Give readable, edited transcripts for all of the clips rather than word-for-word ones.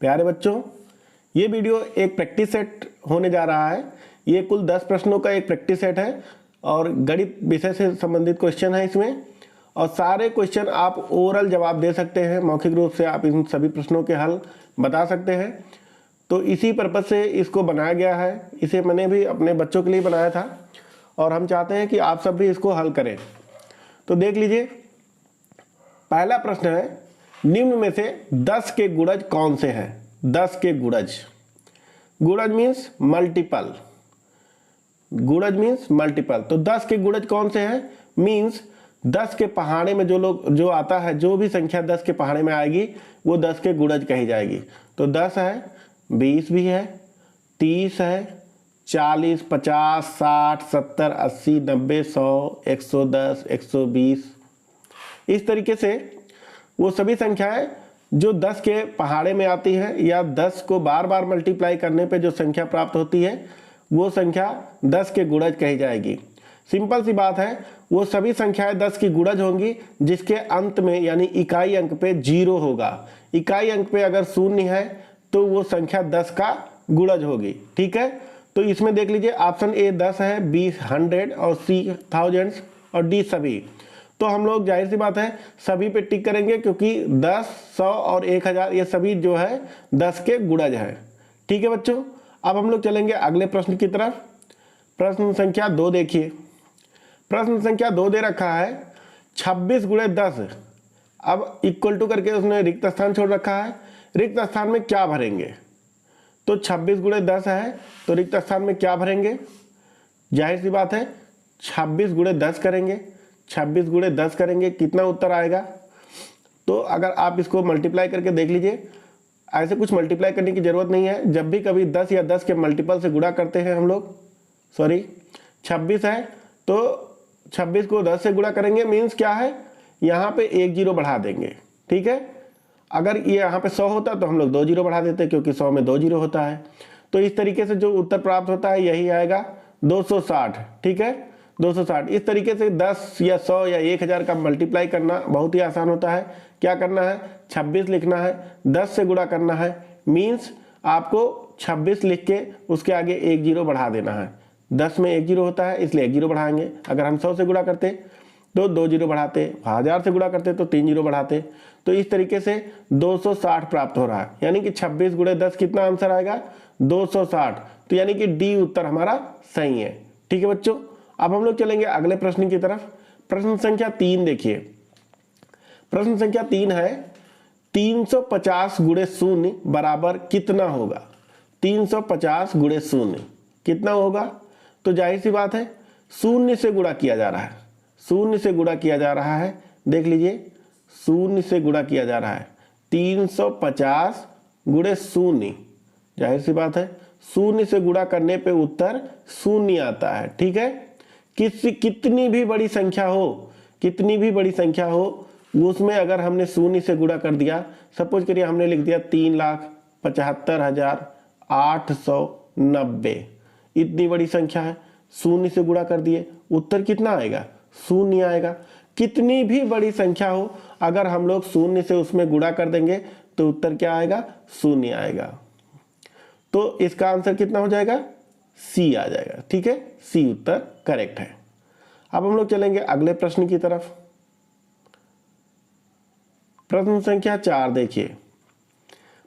प्यारे बच्चों, ये वीडियो एक प्रैक्टिस सेट होने जा रहा है। ये कुल 10 प्रश्नों का एक प्रैक्टिस सेट है और गणित विषय से संबंधित क्वेश्चन है इसमें। और सारे क्वेश्चन आप ओरल जवाब दे सकते हैं, मौखिक रूप से आप इन सभी प्रश्नों के हल बता सकते हैं। तो इसी पर्पज़ से इसको बनाया गया है। इसे मैंने भी अपने बच्चों के लिए बनाया था और हम चाहते हैं कि आप सब भी इसको हल करें। तो देख लीजिए, पहला प्रश्न है, निम्न में से 10 के गुणज कौन से हैं? 10 के गुणज, गुणज मीन्स मल्टीपल, गुणज मीन्स मल्टीपल। तो 10 के गुणज कौन से हैं? मीन्स 10 के पहाड़े में जो आता है, जो भी संख्या 10 के पहाड़े में आएगी वो 10 के गुणज कही जाएगी। तो 10 है, 20 भी है, 30 है, 40, 50, 60, 70, 80, 90, 100, 110, 120। इस तरीके से वो सभी संख्याएं जो 10 के पहाड़े में आती हैं या 10 को बार बार मल्टीप्लाई करने पे जो संख्या प्राप्त होती है वो संख्या 10 के गुणज कही जाएगी। सिंपल सी बात है, वो सभी संख्याएं 10 की गुणज होंगी जिसके अंत में यानी इकाई अंक पे 0 होगा। इकाई अंक पे अगर 0 है तो वो संख्या 10 का गुणज होगी। ठीक है, तो इसमें देख लीजिए, ऑप्शन ए 10 है, बी 100 और सी थाउजेंड्स और डी सभी। तो हम लोग जाहिर सी बात है सभी पे टिक करेंगे क्योंकि 10, 100 और 1000 ये सभी जो है 10 के गुणज है। ठीक है बच्चों, अब हम लोग चलेंगे अगले प्रश्न की तरफ। प्रश्न संख्या 2 देखिए। प्रश्न संख्या 2 दे रखा है 26 गुणे 10। अब इक्वल टू करके उसने रिक्त स्थान छोड़ रखा है। रिक्त स्थान में क्या भरेंगे? तो 26 गुणे 10 है तो रिक्त स्थान में क्या भरेंगे? जाहिर सी बात है 26 गुणे 10 करेंगे। 26 गुणे 10 करेंगे, कितना उत्तर आएगा? तो अगर आप इसको मल्टीप्लाई करके देख लीजिए, ऐसे कुछ मल्टीप्लाई करने की जरूरत नहीं है। जब भी कभी 10 या 10 के मल्टीपल से गुणा करते हैं हम लोग, 26 है तो 26 को 10 से गुणा करेंगे, मीन्स क्या है, यहाँ पे 1 जीरो बढ़ा देंगे। ठीक है, अगर ये यहाँ पे 100 होता तो हम लोग 2 जीरो बढ़ा देते क्योंकि 100 में 2 जीरो होता है। तो इस तरीके से जो उत्तर प्राप्त होता है यही आएगा 260। ठीक है, 260। इस तरीके से 10 या 100 या 1000 का मल्टीप्लाई करना बहुत ही आसान होता है। क्या करना है? 26 लिखना है, 10 से गुणा करना है, मीन्स आपको 26 लिख के उसके आगे 1 जीरो बढ़ा देना है। 10 में 1 जीरो होता है इसलिए 1 जीरो बढ़ाएंगे। अगर हम 100 से गुणा करते तो 2 जीरो बढ़ाते, 1000 से गुणा करते तो 3 जीरो बढ़ाते। तो इस तरीके से 260 प्राप्त हो रहा है, यानी कि 26 गुणे 10 कितना आंसर आएगा? 260। तो यानी कि डी उत्तर हमारा सही है। ठीक है बच्चों, अब हम लोग चलेंगे अगले प्रश्न की तरफ। प्रश्न संख्या 3 देखिए। प्रश्न संख्या 3 है 350 गुणे 0 बराबर कितना होगा? 350 गुणे 0 कितना होगा? तो जाहिर सी बात है 0 से गुणा किया जा रहा है, 0 से गुणा किया जा रहा है। देख लीजिए, 0 से गुणा किया जा रहा है। 350 गुणे 0, जाहिर सी बात है 0 से गुणा करने पे उत्तर 0 आता है। ठीक है, कितनी भी बड़ी संख्या हो, कितनी भी बड़ी संख्या हो, उसमें अगर हमने 0 से गुणा कर दिया, सपोज करिए हमने लिख दिया 3,75,890, इतनी बड़ी संख्या है, 0 से गुणा कर दिए, उत्तर कितना आएगा? 0 आएगा। कितनी भी बड़ी संख्या हो, अगर हम लोग 0 से उसमें गुणा कर देंगे तो उत्तर क्या आएगा? 0 आएगा। तो इसका आंसर कितना हो जाएगा? सी आ जाएगा। ठीक है, सी उत्तर करेक्ट है। अब हम लोग चलेंगे अगले प्रश्न की तरफ। प्रश्न संख्या 4 देखिए।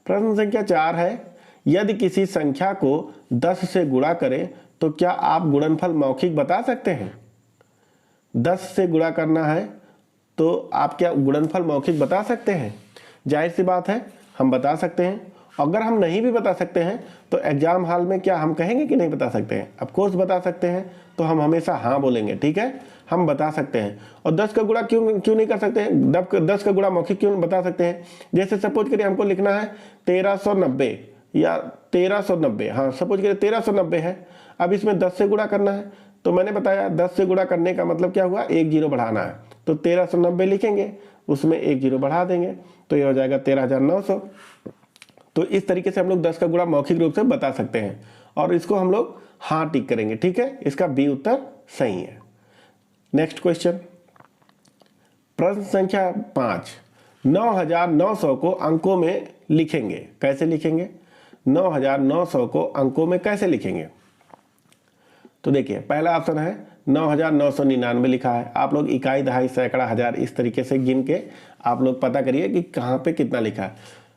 प्रश्न संख्या 4 है, यदि किसी संख्या को 10 से गुणा करें तो क्या आप गुणनफल मौखिक बता सकते हैं? 10 से गुणा करना है तो आप क्या गुणनफल मौखिक बता सकते हैं? जाहिर सी बात है हम बता सकते हैं। अगर हम नहीं भी बता सकते हैं तो एग्जाम हॉल में क्या हम कहेंगे कि नहीं बता सकते हैं? ऑफ कोर्स बता सकते हैं। तो हम हमेशा हाँ बोलेंगे। ठीक है, हम बता सकते हैं। और 10 का गुणा क्यों नहीं कर सकते हैं? 10 का गुणा मौखिक क्यों बता सकते हैं? जैसे सपोज करिए हमको लिखना है 1390 या 1390, हाँ सपोज करिए 1390 है। अब इसमें 10 से गुणा करना है, तो मैंने बताया 10 से गुणा करने का मतलब क्या हुआ? 1 जीरो बढ़ाना है। तो 1390 लिखेंगे, उसमें 1 जीरो बढ़ा देंगे तो ये हो जाएगा 13,900। तो इस तरीके से हम लोग 10 का गुणा मौखिक रूप से बता सकते हैं और इसको हम लोग हाँ टिक करेंगे। ठीक है, इसका बी उत्तर सही है। नेक्स्ट क्वेश्चन, प्रश्न संख्या 5, 9900 को अंकों में लिखेंगे। कैसे लिखेंगे? 9900 को अंकों में कैसे लिखेंगे? तो देखिए, पहला ऑप्शन है 9999 लिखा है। आप लोग इकाई, दहाई, सैकड़ा, हजार इस तरीके से गिन के आप लोग पता करिए कि कहाँ पे कितना लिखा है।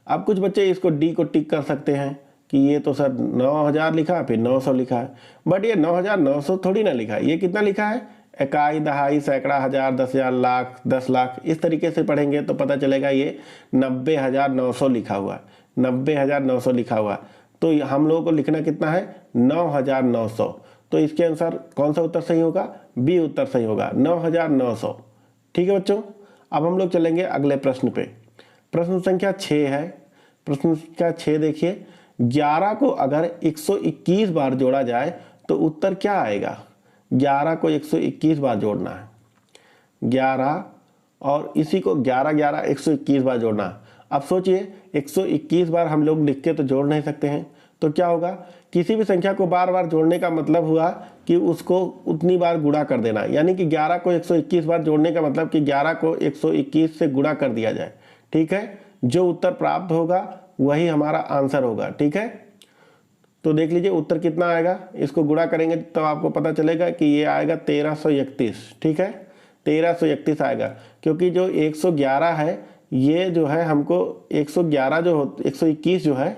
अब कुछ बच्चे इसको डी को टिक कर सकते हैं कि ये तो सर 9000 लिखा, फिर 900 लिखा है, बट ये 9900 थोड़ी ना लिखा है। ये कितना लिखा है? इकाई, दहाई, सैकड़ा, हजार, 10,000, लाख, 10 लाख, इस तरीके से पढ़ेंगे तो पता चलेगा ये 90,900 लिखा हुआ है। 90,900 लिखा हुआ है। तो हम लोगों को लिखना कितना है? 9,900। तो इसके अनुसार कौन सा उत्तर सही होगा? बी उत्तर सही होगा, 9,900। ठीक है बच्चों, अब हम लोग चलेंगे अगले प्रश्न पे। प्रश्न संख्या 6 है। प्रश्न संख्या 6 देखिए, 11 को अगर 121 बार जोड़ा जाए तो उत्तर क्या आएगा? 11 को 121 बार जोड़ना है, 11 और इसी को 11 11 121 बार जोड़ना है। अब सोचिए, 121 बार हम लोग लिख के तो जोड़ नहीं सकते हैं, तो क्या होगा? किसी भी संख्या को बार बार जोड़ने का मतलब हुआ कि उसको उतनी बार गुणा कर देना, यानी कि 11 को 121 बार जोड़ने का मतलब कि 11 को 121 से गुणा कर दिया जाए। ठीक है, जो उत्तर प्राप्त होगा वही हमारा आंसर होगा। ठीक है, तो देख लीजिए उत्तर कितना आएगा। इसको गुणा करेंगे तो आपको पता चलेगा कि ये आएगा 1331। ठीक है, 1331 आएगा, क्योंकि जो 111 है ये जो है हमको 111 जो 121 जो है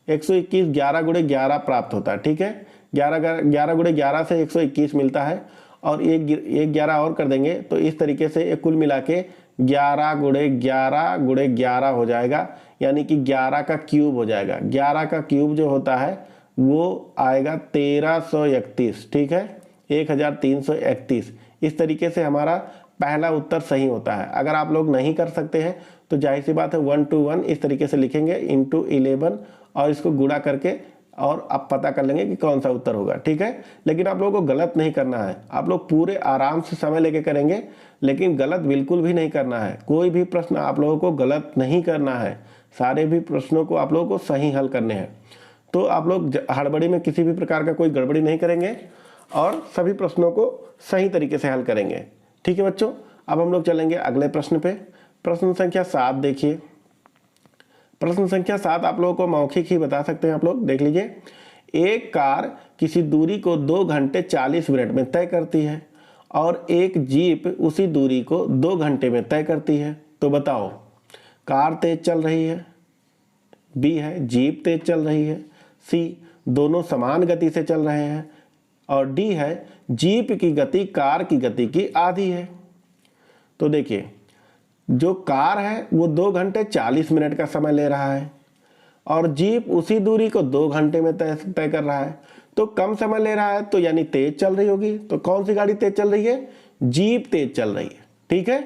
121 11 गुणे 11 प्राप्त होता है। ठीक है, 11 गुणे 11 से 121 मिलता है, और एक 11 और कर देंगे तो इस तरीके से कुल मिला के 11 गुणे 11 गुणे 11 हो जाएगा, यानी कि 11 का क्यूब हो जाएगा। 11 का क्यूब जो होता है वो आएगा 1331। ठीक है, 1331। इस तरीके से हमारा पहला उत्तर सही होता है। अगर आप लोग नहीं कर सकते हैं तो जाहिर सी बात है 1 to 1 इस तरीके से लिखेंगे इंटू 11 और इसको गुणा करके और आप पता कर लेंगे कि कौन सा उत्तर होगा। ठीक है, लेकिन आप लोगों को गलत नहीं करना है। आप लोग पूरे आराम से समय लेके करेंगे, लेकिन गलत बिल्कुल भी नहीं करना है। कोई भी प्रश्न आप लोगों को गलत नहीं करना है, सारे भी प्रश्नों को आप लोगों को सही हल करने हैं। तो आप लोग हड़बड़ी में किसी भी प्रकार का कोई गड़बड़ी नहीं करेंगे और सभी प्रश्नों को सही तरीके से हल करेंगे। ठीक है बच्चों, अब हम लोग चलेंगे अगले प्रश्न पे। प्रश्न संख्या 7 देखिए। प्रश्न संख्या 7 आप लोगों को मौखिक ही बता सकते हैं। आप लोग देख लीजिए, एक कार किसी दूरी को 2 घंटे 40 मिनट में तय करती है और एक जीप उसी दूरी को 2 घंटे में तय करती है। तो बताओ, कार तेज चल रही है, बी है जीप तेज चल रही है, सी दोनों समान गति से चल रहे हैं, और डी है जीप की गति कार की गति की आधी है। तो देखिए, जो कार है वो 2 घंटे 40 मिनट का समय ले रहा है और जीप उसी दूरी को 2 घंटे में तय कर रहा है, तो कम समय ले रहा है, तो यानी तेज चल रही होगी। तो कौन सी गाड़ी तेज चल रही है? जीप तेज चल रही है। ठीक है,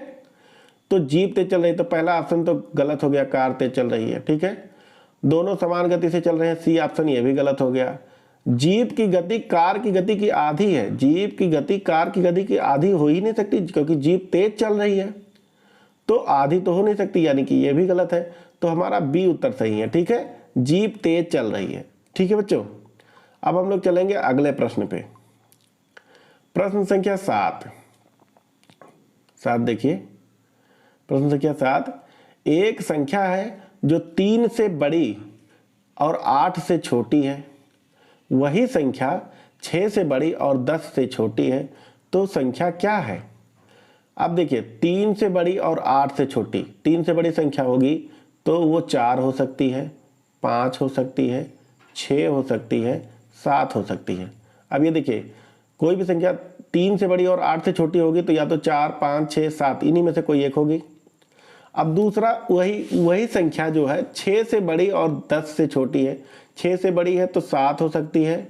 तो जीप तेज चल रही है, तो पहला ऑप्शन तो गलत हो गया, कार तेज चल रही है। ठीक है, दोनों समान गति से चल रहे हैं, सी ऑप्शन ये भी गलत हो गया। जीप की गति कार की गति की आधी है, जीप की गति कार की गति की आधी हो ही नहीं सकती, क्योंकि जीप तेज चल रही है तो आधी तो हो नहीं सकती, यानी कि ये भी गलत है। तो हमारा बी उत्तर सही है। ठीक है, जीप तेज चल रही है। ठीक है बच्चों, अब हम लोग चलेंगे अगले प्रश्न पे। प्रश्न संख्या 7 देखिए। प्रश्न संख्या 7, एक संख्या है जो 3 से बड़ी और 8 से छोटी है, वही संख्या 6 से बड़ी और 10 से छोटी है, तो संख्या क्या है? अब देखिए, 3 से बड़ी और 8 से छोटी, 3 से बड़ी संख्या होगी तो वो 4 हो सकती है, 5 हो सकती है, 6 हो सकती है, 7 हो सकती है। अब ये देखिए, कोई भी संख्या 3 से बड़ी और 8 से छोटी होगी तो या तो 4, 5, 6, 7 इन्हीं में से कोई एक होगी। अब दूसरा वही संख्या जो है 6 से बड़ी और 10 से छोटी है। 6 से बड़ी है तो 7 हो सकती है,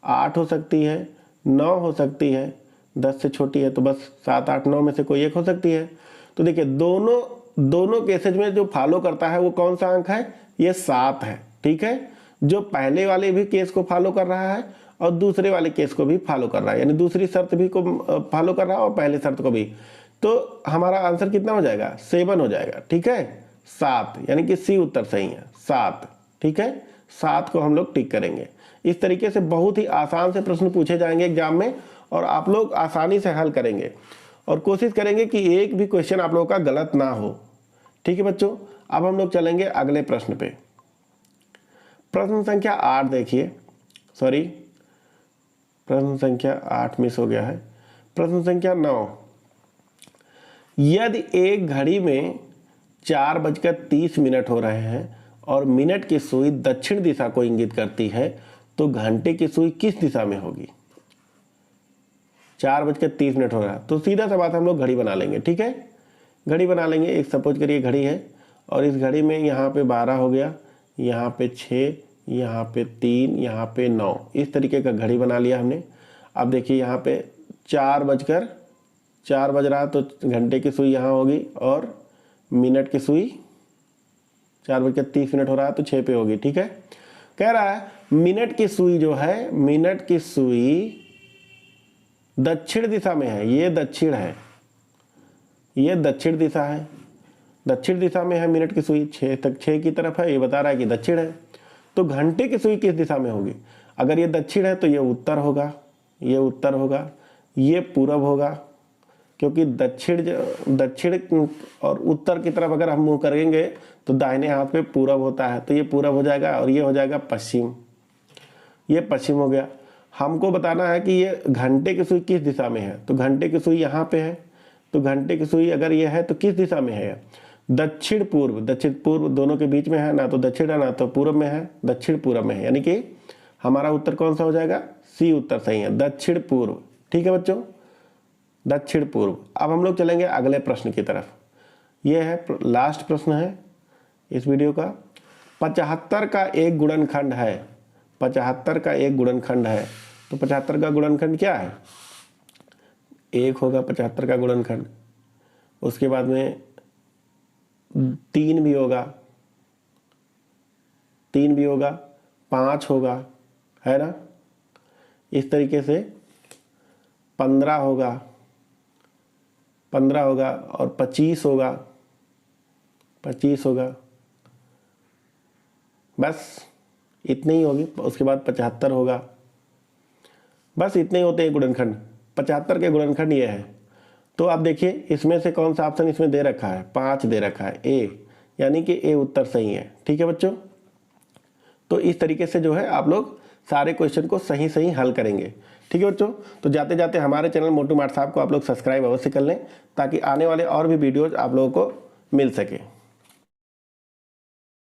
8 हो सकती है, 9 हो सकती है, 10 से छोटी है तो बस 7, 8, 9 में से कोई एक हो सकती है। तो देखिए, दोनों केसेज में जो फॉलो करता है वो कौन सा अंक है? ये 7 है। ठीक है, जो पहले वाले भी केस को फॉलो कर रहा है और दूसरे वाले केस को भी फॉलो कर रहा है, यानी दूसरी शर्त भी को फॉलो कर रहा है और पहले शर्त को भी। तो हमारा आंसर कितना हो जाएगा? 7 हो जाएगा। ठीक है, 7, यानी कि सी उत्तर सही है, 7। ठीक है, 7 को हम लोग टिक करेंगे। इस तरीके से बहुत ही आसान से प्रश्न पूछे जाएंगे एग्जाम में और आप लोग आसानी से हल करेंगे और कोशिश करेंगे कि एक भी क्वेश्चन आप लोगों का गलत ना हो। ठीक है बच्चों, अब हम लोग चलेंगे अगले प्रश्न पे। प्रश्न संख्या 8 देखिए, सॉरी प्रश्न संख्या 8 मिस हो गया है। प्रश्न संख्या 9, यदि एक घड़ी में 4:30 हो रहे हैं और मिनट की सुई दक्षिण दिशा को इंगित करती है तो घंटे की सुई किस दिशा में होगी। 4:30 हो रहा है तो सीधा सा बात हम लोग घड़ी बना लेंगे। ठीक है, घड़ी बना लेंगे। एक सपोज करिए घड़ी है और इस घड़ी में यहाँ पे 12 हो गया, यहाँ पे 6, यहाँ पे 3, यहाँ पे 9, इस तरीके का घड़ी बना लिया हमने। अब देखिए यहाँ पे 4 बज रहा तो घंटे की सुई यहाँ होगी और मिनट की सुई 4:30 हो रहा है तो 6 पे होगी। ठीक है, कह रहा है मिनट की सुई जो है, मिनट की सुई दक्षिण दिशा में है। ये दक्षिण है, ये दक्षिण दिशा है, दक्षिण दिशा में है मिनट की सुई, 6 की तरफ है, ये बता रहा है कि दक्षिण है। तो घंटे की सुई किस दिशा में होगी। अगर ये दक्षिण है तो ये उत्तर होगा, ये उत्तर होगा, ये पूरब होगा, क्योंकि दक्षिण और उत्तर की तरफ अगर हम मुंह करेंगे तो दाहिने हाथ पे पूरब होता है, तो ये पूरब हो जाएगा और ये हो जाएगा पश्चिम, ये पश्चिम हो गया। हमको बताना है कि ये घंटे की सुई किस दिशा में है, तो घंटे की सुई यहाँ पे है, तो घंटे की सुई अगर ये है तो किस दिशा में है, दक्षिण पूर्व, दक्षिण पूर्व दोनों के बीच में है, ना तो दक्षिण है ना तो पूर्व में है, दक्षिण पूर्व में है, यानी कि हमारा उत्तर कौन सा हो जाएगा, सी उत्तर सही है, दक्षिण पूर्व। ठीक है बच्चों, दक्षिण पूर्व। अब हम लोग चलेंगे अगले प्रश्न की तरफ। ये है लास्ट प्रश्न है इस वीडियो का। 75 का एक गुणनखंड है, 75 का एक गुणनखंड है, तो 75 का गुणनखंड क्या है, 1 होगा 75 का गुणनखंड, उसके बाद में 3 भी होगा, 3 भी होगा, 5 होगा, है ना, इस तरीके से 15 होगा, 15 होगा और 25 होगा, 25 होगा, बस इतने ही होगी। उसके बाद 75 होगा, बस इतने ही होते हैं गुणनखंड। 75 के गुणनखंड ये है। तो आप देखिए इसमें से कौन सा ऑप्शन इसमें दे रखा है, 5 दे रखा है, ए, यानी कि ए उत्तर सही है। ठीक है बच्चों, तो इस तरीके से जो है आप लोग सारे क्वेश्चन को सही सही हल करेंगे। ठीक है बच्चों, तो जाते जाते हमारे चैनल मोटू मार्ट साहब को आप लोग सब्सक्राइब अवश्य कर लें ताकि आने वाले और भी वीडियोज आप लोगों को मिल सके।